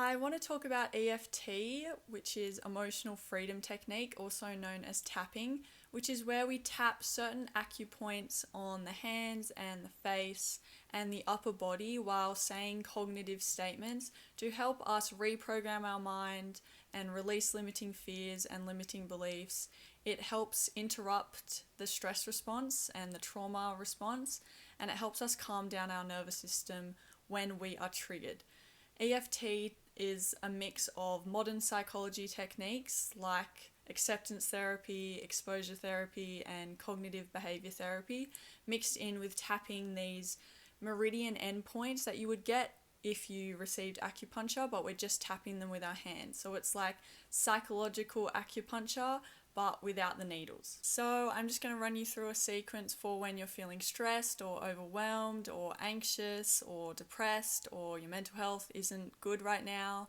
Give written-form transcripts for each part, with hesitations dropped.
I want to talk about EFT, which is emotional freedom technique, also known as tapping, which is where we tap certain acupoints on the hands and the face and the upper body while saying cognitive statements to help us reprogram our mind and release limiting fears and limiting beliefs. It helps interrupt the stress response and the trauma response, and it helps us calm down our nervous system when we are triggered. EFT is a mix of modern psychology techniques like acceptance therapy, exposure therapy, and cognitive behavior therapy, mixed in with tapping these meridian endpoints that you would get if you received acupuncture, but we're just tapping them with our hands. So it's like psychological acupuncture, but without the needles. So I'm just going to run you through a sequence for when you're feeling stressed or overwhelmed or anxious or depressed or your mental health isn't good right now.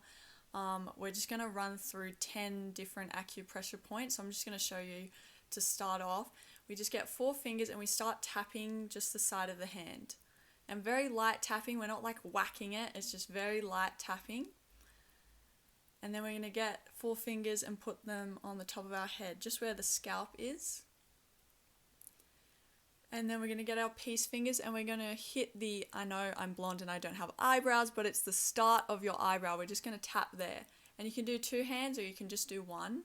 We're just going to run through 10 different acupressure points. So I'm just going to show you to start off. We just get 4 fingers and we start tapping just the side of the hand. And very light tapping, we're not like whacking it, it's just very light tapping. And then we're going to get 4 fingers and put them on the top of our head, just where the scalp is. And then we're going to get our peace fingers and we're going to hit I know I'm blonde and I don't have eyebrows, but it's the start of your eyebrow. We're just going to tap there. And you can do 2 hands or you can just do 1.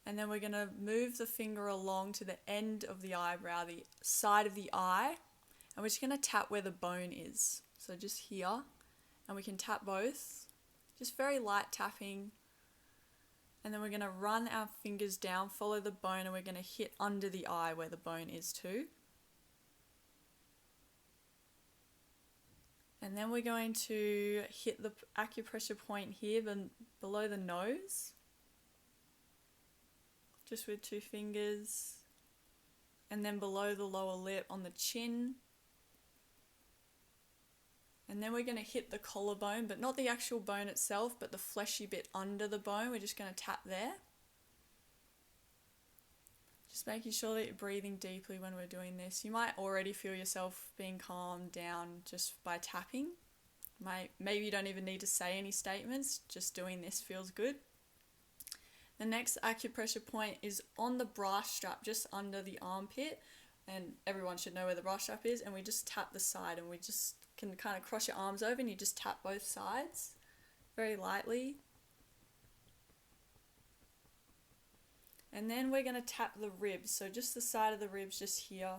And then we're going to move the finger along to the end of the eyebrow, the side of the eye. And we're just going to tap where the bone is. So just here. And we can tap both. Just very light tapping. And then we're going to run our fingers down, follow the bone, and we're going to hit under the eye where the bone is too. And then we're going to hit the acupressure point here below the nose. Just with 2 fingers. And then below the lower lip on the chin. And then we're going to hit the collarbone, but not the actual bone itself, but the fleshy bit under the bone. We're just going to tap there. Just making sure that you're breathing deeply when we're doing this. You might already feel yourself being calmed down just by tapping. Maybe you don't even need to say any statements, just doing this feels good. The next acupressure point is on the bra strap, just under the armpit. And everyone should know where the bra strap is. And we just tap the side and we just can kind of cross your arms over and you just tap both sides very lightly. And then we're going to tap the ribs, so just the side of the ribs just here.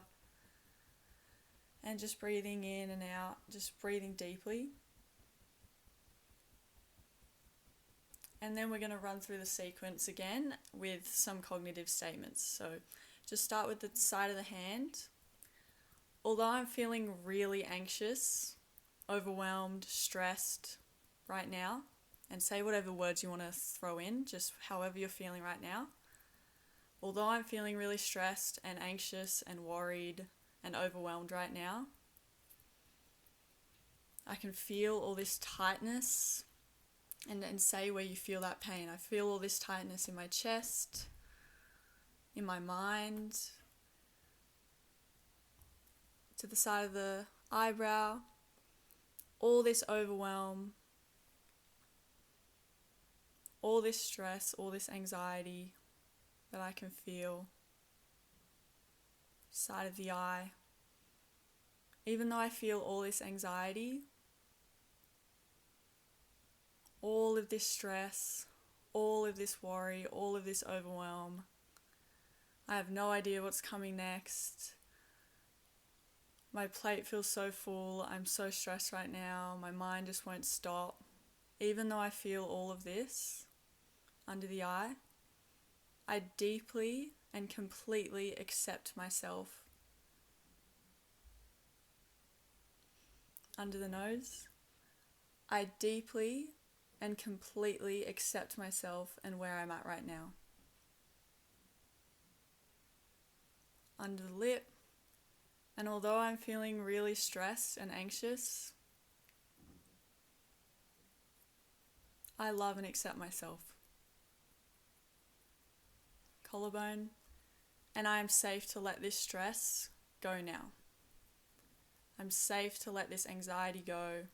And just breathing in and out, just breathing deeply. And then we're going to run through the sequence again with some cognitive statements. So just start with the side of the hand. Although I'm feeling really anxious, overwhelmed, stressed right now, and say whatever words you want to throw in, just however you're feeling right now. Although I'm feeling really stressed and anxious and worried and overwhelmed right now, I can feel all this tightness and say where you feel that pain. I feel all this tightness in my chest, in my mind, to the side of the eyebrow, all this overwhelm, all this stress, all this anxiety that I can feel, side of the eye. Even though I feel all this anxiety, all of this stress, all of this worry, all of this overwhelm, I have no idea what's coming next. My plate feels so full, I'm so stressed right now, my mind just won't stop. Even though I feel all of this under the eye, I deeply and completely accept myself. Under the nose, I deeply and completely accept myself and where I'm at right now. Under the lip, and although I'm feeling really stressed and anxious, I love and accept myself. Collarbone, and I am safe to let this stress go now. I'm safe to let this anxiety go,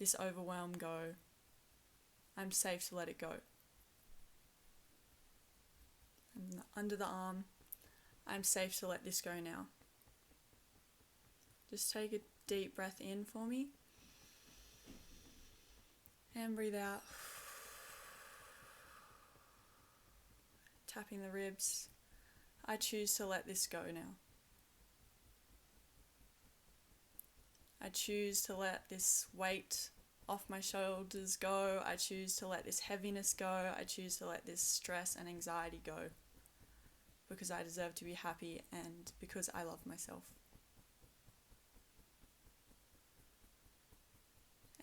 this overwhelm go. I'm safe to let it go. And under the arm, I'm safe to let this go now. Just take a deep breath in for me. And breathe out. Tapping the ribs. I choose to let this go now. I choose to let this weight off my shoulders go. I choose to let this heaviness go. I choose to let this stress and anxiety go. Because I deserve to be happy and because I love myself.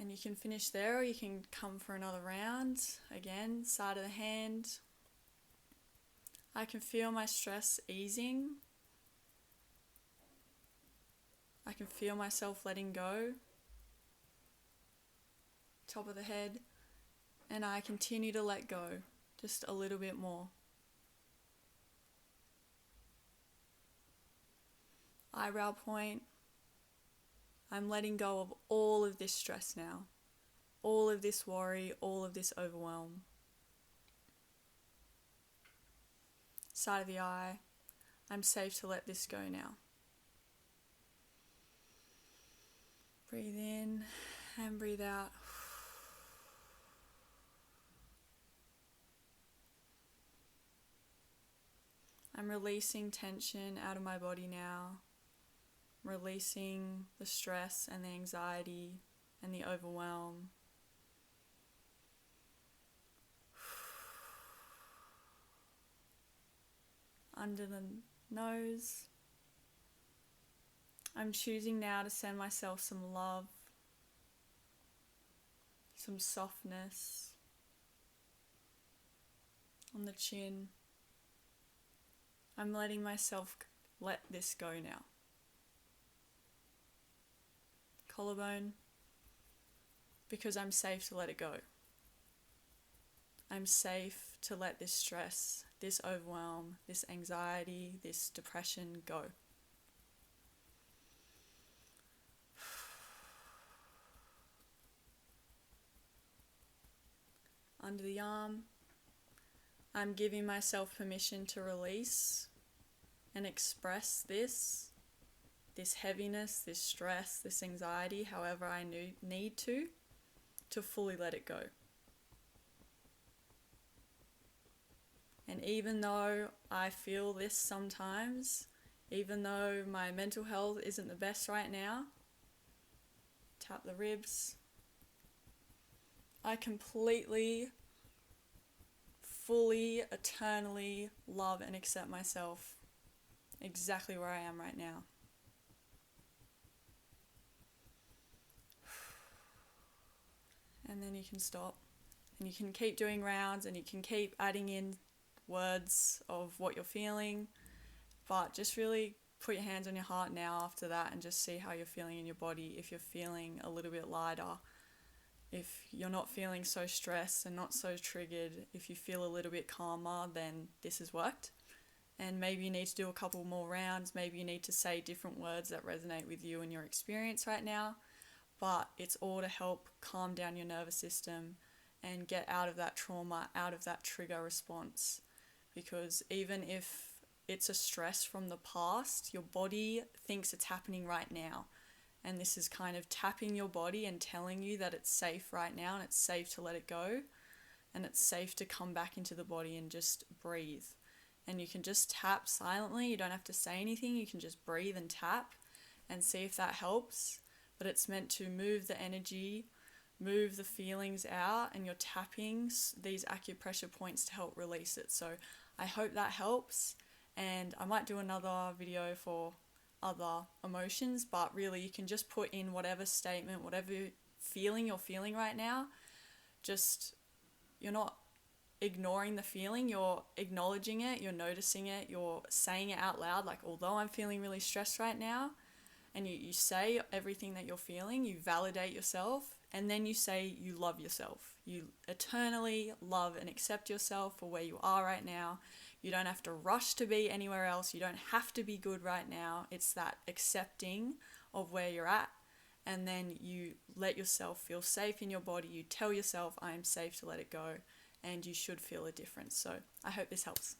And you can finish there, or you can come for another round. Again, side of the hand. I can feel my stress easing. I can feel myself letting go. Top of the head. And I continue to let go just a little bit more. Eyebrow point. I'm letting go of all of this stress now. All of this worry, all of this overwhelm. Side of the eye. I'm safe to let this go now. Breathe in and breathe out. I'm releasing tension out of my body now. Releasing the stress and the anxiety and the overwhelm. Under the nose. I'm choosing now to send myself some love, some softness on the chin. I'm letting myself let this go now. Collarbone, because I'm safe to let it go. I'm safe to let this stress, this overwhelm, this anxiety, this depression go. Under the arm, I'm giving myself permission to release and express this heaviness, this stress, this anxiety, however I need to fully let it go. And even though I feel this sometimes, even though my mental health isn't the best right now, tap the ribs, I completely, fully, eternally love and accept myself exactly where I am right now. And then you can stop. And you can keep doing rounds and you can keep adding in words of what you're feeling. But just really put your hands on your heart now after that and just see how you're feeling in your body. If you're feeling a little bit lighter, if you're not feeling so stressed and not so triggered, if you feel a little bit calmer, then this has worked. And maybe you need to do a couple more rounds. Maybe you need to say different words that resonate with you and your experience right now. But it's all to help calm down your nervous system and get out of that trauma, out of that trigger response. Because even if it's a stress from the past, your body thinks it's happening right now. And this is kind of tapping your body and telling you that it's safe right now and it's safe to let it go. And it's safe to come back into the body and just breathe. And you can just tap silently. You don't have to say anything. You can just breathe and tap and see if that helps. But it's meant to move the energy, move the feelings out, and you're tapping these acupressure points to help release it. So I hope that helps, and I might do another video for other emotions, but really you can just put in whatever statement, whatever feeling you're feeling right now. Just, you're not ignoring the feeling, you're acknowledging it, you're noticing it, you're saying it out loud, like, although I'm feeling really stressed right now. And you say everything that you're feeling, you validate yourself, and then you say you love yourself. You eternally love and accept yourself for where you are right now. You don't have to rush to be anywhere else. You don't have to be good right now. It's that accepting of where you're at and then you let yourself feel safe in your body. You tell yourself, I am safe to let it go, and you should feel a difference. So I hope this helps.